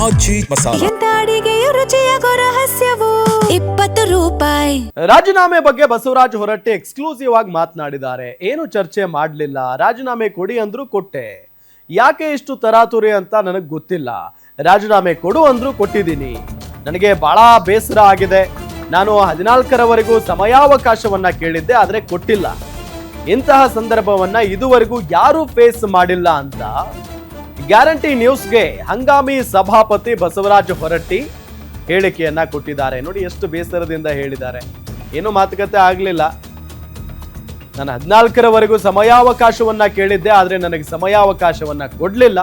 ಆಚಿ ಮಸಾಲ. ಎಂತ ಅಡಿಗೆಯ ರುಚಿಯಾಗೋ ರಹಸ್ಯವು 20 ರೂಪಾಯಿ. ರಾಜೀನಾಮೆ ಬಗ್ಗೆ ಬಸವರಾಜ ಹೊರಟ್ಟಿ ಎಕ್ಸ್ಕ್ಲೂಸಿವ್ ಆಗಿ ಮಾತನಾಡಿದ್ದಾರೆ. ಏನು ಚರ್ಚೆ ಮಾಡಲಿಲ್ಲ, ರಾಜೀನಾಮೆ ಕೊಡಿ ಅಂದ್ರು ಕೊಟ್ಟೆ, ಯಾಕೆ ಇಷ್ಟು ತರಾತುರಿ ಅಂತ ನನಗೆ ಗೊತ್ತಿಲ್ಲ. ರಾಜೀನಾಮೆ ಕೊಡು ಅಂದ್ರು ಕೊಟ್ಟಿದ್ದೀನಿ. ನನಗೆ ಬಹಳ ಬೇಸರ ಆಗಿದೆ. ನಾನು 14ರವರೆಗೂ ಸಮಯಾವಕಾಶವನ್ನ ಕೇಳಿದ್ದೆ, ಆದ್ರೆ ಕೊಟ್ಟಿಲ್ಲ. ಇಂತಹ ಸಂದರ್ಭವನ್ನ ಇದುವರೆಗೂ ಯಾರೂ ಫೇಸ್ ಮಾಡಿಲ್ಲ ಅಂತ ಗ್ಯಾರಂಟಿ ನ್ಯೂಸ್ಗೆ ಹಂಗಾಮಿ ಸಭಾಪತಿ ಬಸವರಾಜ ಹೊರಟ್ಟಿ ಹೇಳಿಕೆಯನ್ನ ಕೊಟ್ಟಿದ್ದಾರೆ. ನೋಡಿ ಎಷ್ಟು ಬೇಸರದಿಂದ ಹೇಳಿದ್ದಾರೆ. ಏನು ಮಾತುಕತೆ ಆಗಲಿಲ್ಲ. ನಾನು 14ರವರೆಗೂ ಸಮಯಾವಕಾಶವನ್ನ ಕೇಳಿದ್ದೆ, ಆದ್ರೆ ನನಗೆ ಸಮಯಾವಕಾಶವನ್ನ ಕೊಡ್ಲಿಲ್ಲ.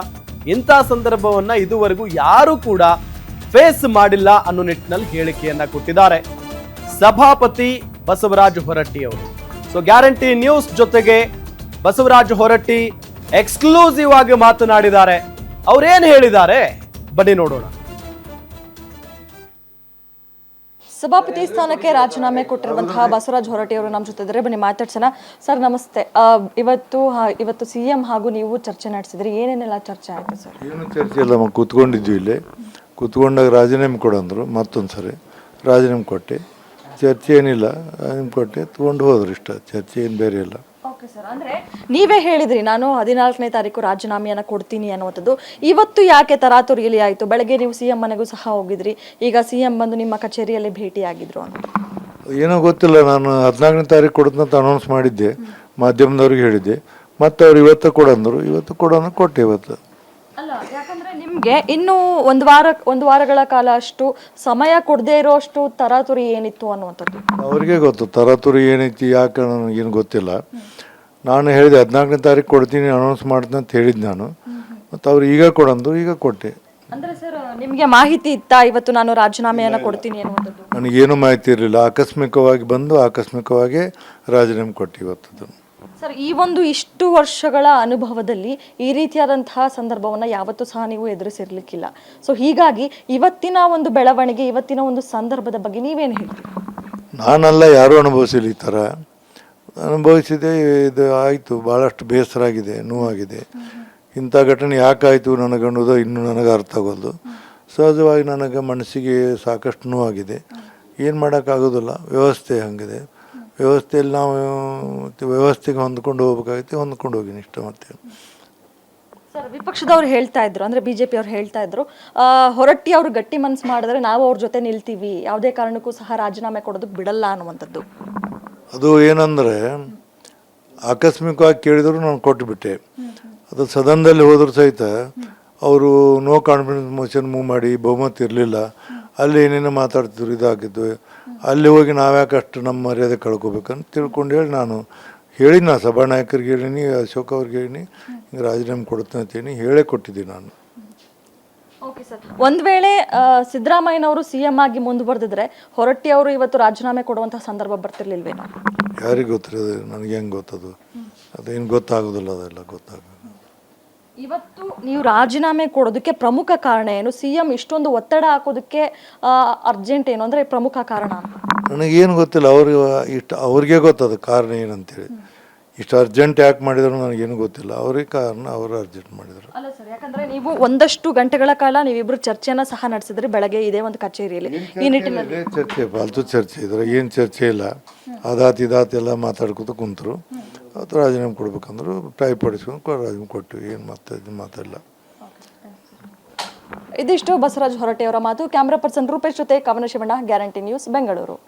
ಇಂಥ ಸಂದರ್ಭವನ್ನ ಇದುವರೆಗೂ ಯಾರು ಕೂಡ ಫೇಸ್ ಮಾಡಿಲ್ಲ ಅನ್ನೋ ನಿಟ್ಟಿನಲ್ಲಿ ಹೇಳಿಕೆಯನ್ನ ಕೊಟ್ಟಿದ್ದಾರೆ ಸಭಾಪತಿ ಬಸವರಾಜ ಹೊರಟ್ಟಿ ಅವರು. ಸೊ ಗ್ಯಾರಂಟಿ ನ್ಯೂಸ್ ಜೊತೆಗೆ ಬಸವರಾಜ ಹೊರಟ್ಟಿ ಎಕ್ಸ್ಕ್ಲೂಸಿವ್ ಆಗಿ ಮಾತನಾಡಿದ್ದಾರೆ. ಅವ್ರೇನ್ ಹೇಳಿದ್ದಾರೆ ಬನ್ನಿ ನೋಡೋಣ. ಸಭಾಪತಿ ಸ್ಥಾನಕ್ಕೆ ರಾಜೀನಾಮೆ ಕೊಟ್ಟಿರುವಂತಹ ಬಸವರಾಜ ಹೊರಟ್ಟಿ ಅವರು ನಮ್ಮ ಜೊತೆ ಇದ್ದಾರೆ. ಬನ್ನಿ ಮಾತಾಡ್ಸೋಣ. ಸರ್ ನಮಸ್ತೆ. ಇವತ್ತು ಸಿಎಂ ಹಾಗೂ ನೀವು ಚರ್ಚೆ ನಡೆಸಿದ್ರಿ, ಏನೇನೆಲ್ಲ ಚರ್ಚೆ ಆಯ್ತು ಸರ್? ಏನು ಚರ್ಚೆ ಇಲ್ಲ, ನಾವು ಕೂತ್ಕೊಂಡಿದ್ವಿ ಇಲ್ಲೇ. ಕೂತ್ಕೊಂಡಾಗ ರಾಜೀನಾಮೆ ಕೊಡಂದ್ರು, ಮತ್ತೊಂದ್ಸರಿ ರಾಜೀನಾಮೆ ಕೊಟ್ಟೆ. ಚರ್ಚೆ ಏನಿಲ್ಲ, ರಾಜೀನಾಮೆ ಕೊಟ್ಟೆ, ತಗೊಂಡು ಹೋದ್ರು, ಇಷ್ಟ. ಚರ್ಚೆ ಏನು ಬೇರೆ ಇಲ್ಲ. ಓಕೆ ಸರ್, ಅಂದ್ರೆ ನೀವೇ ಹೇಳಿದ್ರಿ ನಾನು 14ನೇ ತಾರೀಕು ರಾಜೀನಾಮೆಯನ್ನ ಕೊಡ್ತೀನಿ ಅನ್ನುವಂಥದ್ದು. ಇವತ್ತು ಯಾಕೆ ತರಾತುರಿಯಲ್ಲಿ ಆಯಿತು? ಬೆಳಗ್ಗೆ ನೀವು ಸಿಎಂ ಮನೆಗೂ ಸಹ ಹೋಗಿದ್ರಿ, ಈಗ ಸಿಎಂ ಬಂದು ನಿಮ್ಮ ಕಚೇರಿಯಲ್ಲಿ ಭೇಟಿಯಾಗಿದ್ರು ಅಂತ. ಏನೋ ಗೊತ್ತಿಲ್ಲ, ನಾನು 14ನೇ ತಾರೀಕು ಕೊಡುತ್ತಂತ ಅನೌನ್ಸ್ ಮಾಡಿದ್ದೆ, ಮಾಧ್ಯಮದವ್ರಿಗೆ ಹೇಳಿದ್ದೆ. ಮತ್ತು ಅವ್ರು ಇವತ್ತು ಕೊಡಂದ್ರು, ಇವತ್ತು ಕೊಡೋಣ ಕೊಟ್ಟೆ. ಇವತ್ತು ಅಲ್ಲ, ಯಾಕಂದ್ರೆ ನಿಮ್ಗೆ ಇನ್ನೂ ಒಂದು ವಾರಗಳ ಕಾಲ ಅಷ್ಟು ಸಮಯ ಕೊಡದೇ ಇರೋಷ್ಟು ತರಾತುರಿ ಏನಿತ್ತು ಅನ್ನುವಂಥದ್ದು ಅವ್ರಿಗೆ ಗೊತ್ತು. ತರಾತುರಿ ಏನೈತಿ, ಯಾಕೆ ನನಗೇನು ಗೊತ್ತಿಲ್ಲ. ನಾನು ಹೇಳಿದೆ 14ನೇ ತಾರೀಕು ಕೊಡ್ತೀನಿ, ಅನೌನ್ಸ್ ಮಾಡ್ತೀನಿ ಅಂತ ಹೇಳಿದ್ದು ನಾನು. ಮತ್ತು ಅವ್ರು ಈಗ ಕೊಡಂದ್ರು, ಈಗ ಕೊಟ್ಟೆ. ಅಂದ್ರೆ ಸರ್ ನಿಮ್ಗೆ ಮಾಹಿತಿ ಇತ್ತಾ ಇವತ್ತು ನಾನು ರಾಜೀನಾಮೆಯನ್ನ ಕೊಡ್ತೀನಿ ಅನ್ನುವಂಥದ್ದು? ನನಗೇನು ಮಾಹಿತಿ ಇರಲಿಲ್ಲ. ಆಕಸ್ಮಿಕವಾಗಿ ಬಂದು ಆಕಸ್ಮಿಕವಾಗಿ ರಾಜೀನಾಮೆ ಕೊಟ್ಟು ಇವತ್ತದು. ಸರ್, ಈ ಒಂದು ಇಷ್ಟು ವರ್ಷಗಳ ಅನುಭವದಲ್ಲಿ ಈ ರೀತಿಯಾದಂತಹ ಸಂದರ್ಭವನ್ನ ಯಾವತ್ತೂ ಸಹ ನೀವು ಎದುರಿಸಿರ್ಲಿಕ್ಕಿಲ್ಲ. ಸೊ ಹೀಗಾಗಿ ಇವತ್ತಿನ ಒಂದು ಬೆಳವಣಿಗೆ, ಇವತ್ತಿನ ಒಂದು ಸಂದರ್ಭದ ಬಗ್ಗೆ ನೀವೇನು ಹೇಳ್ತೀರಿ? ನಾನೆಲ್ಲ ಯಾರೂ ಅನುಭವಿಸಿಲ್ಲ ಈ ಥರ. ಅನುಭವಿಸಿದೆ, ಇದು ಆಯಿತು. ಭಾಳಷ್ಟು ಬೇಸರ ಆಗಿದೆ, ನೋವಾಗಿದೆ. ಇಂಥ ಘಟನೆ ಯಾಕಾಯಿತು ನನಗನ್ನೋದು ಇನ್ನೂ ನನಗೆ ಅರ್ಥ ಆಗೋದು. ಸಹಜವಾಗಿ ನನಗೆ ಮನಸ್ಸಿಗೆ ಸಾಕಷ್ಟು ನೋವಾಗಿದೆ. ಏನು ಮಾಡೋಕ್ಕಾಗೋದಿಲ್ಲ, ವ್ಯವಸ್ಥೆ ಹಂಗಿದೆ. ವ್ಯವಸ್ಥೆಯಲ್ಲಿ ನಾವು ವ್ಯವಸ್ಥೆಗೆ ಹೊಂದ್ಕೊಂಡು ಹೋಗ್ಬೇಕಾಗುತ್ತೆ, ಹೊಂದ್ಕೊಂಡು ಹೋಗಿನಿ ಇಷ್ಟ. ಮತ್ತೆ ಸರ್, ವಿಪಕ್ಷದವ್ರು ಹೇಳ್ತಾ ಇದ್ರು, ಅಂದ್ರೆ ಬಿಜೆಪಿ ಅವ್ರು ಹೇಳ್ತಾ ಇದ್ರು, ಹೊರಟ್ಟಿ ಅವರು ಗಟ್ಟಿ ಮನಸ್ಸು ಮಾಡಿದ್ರೆ ನಾವು ಅವ್ರ ಜೊತೆ ನಿಲ್ತೀವಿ, ಯಾವುದೇ ಕಾರಣಕ್ಕೂ ಸಹ ರಾಜೀನಾಮೆ ಕೊಡೋದಕ್ಕೆ ಬಿಡಲ್ಲ ಅನ್ನುವಂಥದ್ದು. ಅದು ಏನಂದರೆ, ಆಕಸ್ಮಿಕವಾಗಿ ಕೇಳಿದ್ರು ನಾನು ಕೊಟ್ಟುಬಿಟ್ಟೆ. ಅದು ಸದನದಲ್ಲಿ ಹೋದರೂ ಸಹಿತ ಅವರು ನೋ ಕಾನ್ಫಿಡೆನ್ಸ್ ಮೋಷನ್ ಮೂವ್ ಮಾಡಿ, ಬಹುಮತ ಇರಲಿಲ್ಲ. ಅಲ್ಲಿ ಏನೇನೋ ಮಾತಾಡ್ತಿದ್ರು, ಇದಾಗಿದ್ದು. ಅಲ್ಲಿ ಹೋಗಿ ನಾವ್ಯಾಕಷ್ಟು ನಮ್ಮ ಮರ್ಯಾದೆ ಕಳ್ಕೊಬೇಕಂತ ತಿಳ್ಕೊಂಡು ಹೇಳಿ ನಾನು ಹೇಳಿನಿ. ನಾನು ಸಭಾನಾಯಕರಿಗೆ ಹೇಳೀನಿ, ಅಶೋಕ್ ಅವ್ರಿಗೆ ಹೇಳೀನಿ, ಹಿಂಗೆ ರಾಜೀನಾಮೆ ಕೊಡುತ್ತೇನೆ ಅಂತೇಳಿ ಹೇಳೇ ಕೊಟ್ಟಿದ್ದೀನಿ ನಾನು. ಓಕೆ ಸರ್, ಒಂದು ವೇಳೆ ಸಿದ್ದರಾಮಯ್ಯನವರು ಸಿಎಂ ಆಗಿ ಮುಂದುವರೆದಿದ್ರೆ ಹೊರಟ್ಟಿ ಅವರು ಇವತ್ತು ರಾಜೀನಾಮೆ ಕೊಡುವಂತಹ ಸಂದರ್ಭ ಬರ್ತಿರ್ಲಿಲ್ವೇನೋ? ಯಾರಿಗೆ ಗೊತ್ತಿರೋದು? ನನಗೆ ಹೆಂಗೆ ಗೊತ್ತದು? ಅದೇನು ಗೊತ್ತಾಗೋದಿಲ್ಲ, ಅದೆಲ್ಲ ಗೊತ್ತಾಗೋದು. ಇವತ್ತು ನೀವು ರಾಜೀನಾಮೆ ಕೊಡೋದಕ್ಕೆ ಪ್ರಮುಖ ಕಾರಣ ಏನು? ಸಿಎಂ ಇಷ್ಟೊಂದು ಒತ್ತಡ ಹಾಕೋದಕ್ಕೆ ಅರ್ಜೆಂಟ್ ಏನು ಅಂದರೆ ಪ್ರಮುಖ ಕಾರಣ? ನನಗೇನು ಗೊತ್ತಿಲ್ಲ, ಅವ್ರಿಗೆ ಗೊತ್ತದು ಕಾರಣ ಏನಂತೇಳಿ. ಇಷ್ಟು ಅರ್ಜೆಂಟ್ ಯಾಕೆ ಮಾಡಿದ್ರು ನನಗೇನು ಗೊತ್ತಿಲ್ಲ. ಅವ್ರಿಗೆ ಕಾರಣ, ಅವರು ಅರ್ಜೆಂಟ್ ಮಾಡಿದ್ರು. ಅಲ್ಲ ಸರ್, ಯಾಕಂದ್ರೆ ನೀವು ಒಂದಷ್ಟು ಗಂಟೆಗಳ ಕಾಲ ನೀವಿಬ್ರು ಚರ್ಚೆನ ಸಹ ನಡೆಸಿದ್ರಿ ಬೆಳಗ್ಗೆ ಇದೇ ಒಂದು ಕಚೇರಿಯಲ್ಲಿ. ಈ ನಿಟ್ಟಿನಲ್ಲಿ ಚರ್ಚೆ, ಫಾಲ್ತು ಚರ್ಚೆ ಇದ್ರೆ ಏನು ಚರ್ಚೆ ಇಲ್ಲ. ಅದಾತ್ ಇದಾತ್ ಎಲ್ಲ ಮಾತಾಡ್ಕೊತ ಕುಂತರು. ಅದು ರಾಜೀನಾಮೆ ಕೊಡ್ಬೇಕಂದ್ರು ಟೈಪ್ ಪಡಿಸ್ಕೊಂಡು ರಾಜೀನಾಮೆ ಕೊಟ್ಟು ಏನು ಮಾತಾಡಲ್ಲ. ಇದಿಷ್ಟು ಬಸವರಾಜ ಹೊರಟ್ಟಿ ಅವರ ಮಾತು. ಕ್ಯಾಮ್ರಾ ಪರ್ಸನ್ ರೂಪೇಶ್ ಜೊತೆ ಕವನ ಶಿವಣ್ಣ, ಗ್ಯಾರಂಟಿ ನ್ಯೂಸ್, ಬೆಂಗಳೂರು.